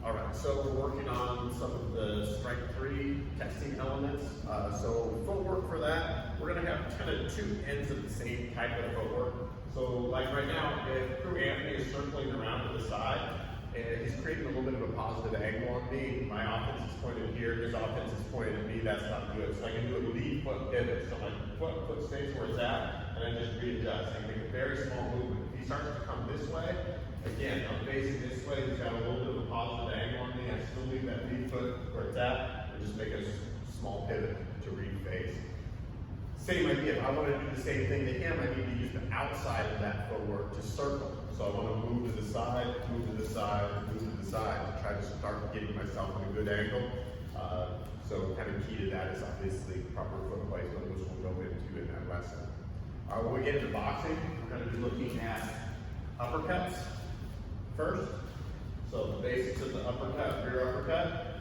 All right, so we're working on some of the Strike 3 testing elements. So footwork for that, we're gonna have kind of two ends of the same type of footwork. So like right now, if Crew Anthony is circling around to the side, and he's creating a little bit of a positive angle on me. My offense is pointed here, his offense is pointed at me, that's not good. So I can do a lead foot pivot. So my foot stays where it's at, and I just readjust. I can make a very small movement. If he starts to come this way, again, I'm facing this way, he's got a little bit of a positive angle on me. I still leave that lead foot where it's at, and just make a small pivot to reface. Same idea, if I want to do the same thing to him, I need to use the outside of that footwork to circle. So I want to move to the side, move to the side, move to the side to try to start getting myself in a good angle. So kind of key to that is obviously proper foot placement, which we'll go into in that lesson. When we get into boxing, we're going to be looking at uppercuts first. So the basics of the uppercut, rear uppercut,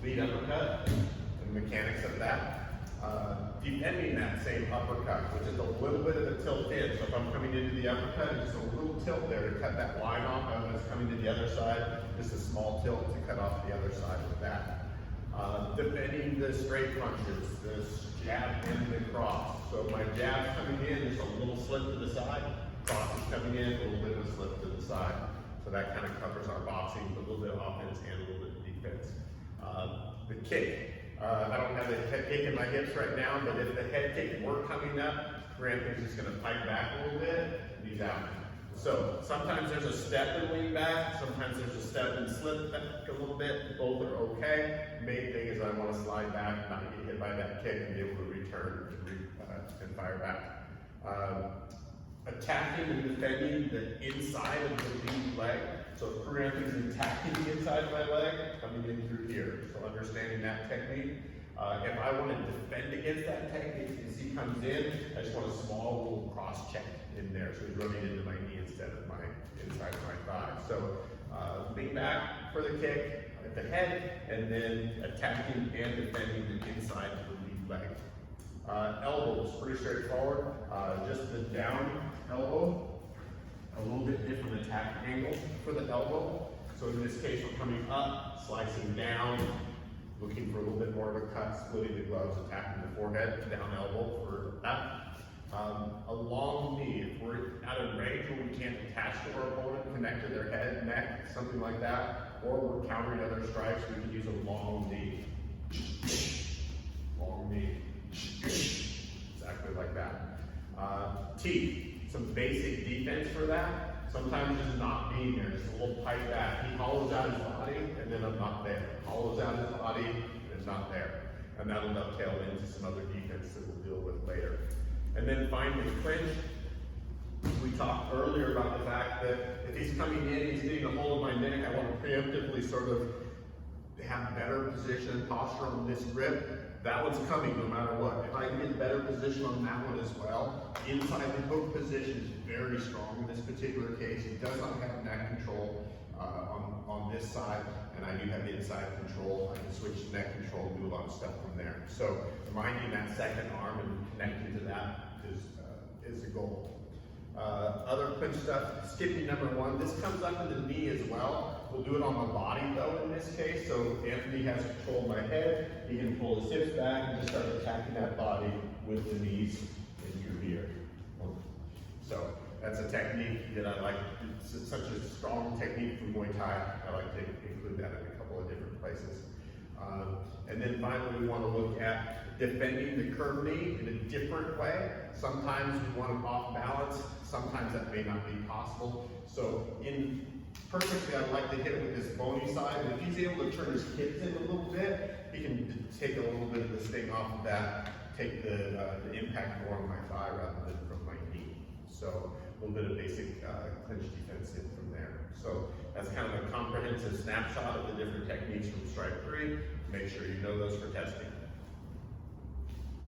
lead uppercut, and the mechanics of that. Defending that same uppercut, which is a little bit of a tilt in. So if I'm coming into the uppercut, just a little tilt there to cut that line off. When it's coming to the other side, just a small tilt to cut off the other side with that. Defending the straight punches, the jab and the cross. So my jab's coming in, just a little slip to the side. Cross is coming in, a little bit of a slip to the side. So that kind of covers our boxing, a little bit of offense and a little bit of defense. The kick. I don't have the head kick in my hips right now, but if the head kick were coming up, Anthony's just going to pipe back a little bit, and he's out. So sometimes there's a step and lean back, sometimes there's a step and slip back a little bit. Both are okay. Main thing is I want to slide back, not get hit by that kick, and be able to return and fire back. Attacking and defending the inside of the lead leg. So if Crew Anthony's attacking the inside of my leg, coming in through here. So understanding that technique. If I want to defend against that technique, as he comes in, I just want a small little cross check in there. So he's running into my knee instead of my inside of my thigh. So lean back for the kick at the head, and then attacking and defending the inside of the lead leg. Elbows, pretty straightforward. Just the down elbow. A little bit different attack angle for the elbow. So in this case, we're coming up, slicing down, looking for a little bit more of a cut, splitting the gloves, attacking the forehead, down elbow for that. A long knee, if we're at a range where we can't attach to our opponent, connect to their head, neck, something like that, or we're countering other strikes, we can use a long knee. Long knee. Exactly like that. Teeth. Some basic defense for that. Sometimes just not being there, just a little pipe back. He hollows out his body, and then I'm not there. Hollows out his body, and it's not there. And that'll dovetail into some other defense that we'll deal with later. And then finally, clinch. We talked earlier about the fact that if he's coming in, he's getting a hold of my neck, I want to preemptively sort of have better position and posture on this grip. That one's coming no matter what. If I can get better position on that one as well, inside the hook position is very strong in this particular case. He does not have neck control on this side, and I do have inside control. I can switch to neck control and do a lot of stuff from there. So minding that second arm and connecting to that is the goal. Other clinch stuff, skipping number one. This comes up in the knee as well. We'll do it on the body though in this case. So Anthony has control of my head. He can pull his hips back and just start attacking that body with the knees in through here. So that's a technique that I like. It's such a strong technique from Muay Thai. I like to include that in a couple of different places. And then finally, we want to look at defending the curved knee in a different way. Sometimes we want him off balance. Sometimes that may not be possible. So perfectly, I'd like to hit it with this bony side. And if he's able to turn his hips in a little bit, he can take a little bit of the sting off of that, take the impact more on my thigh rather than from my knee. So a little bit of basic clinch defense in from there. So that's kind of a comprehensive snapshot of the different techniques from Strike 3. Make sure you know those for testing.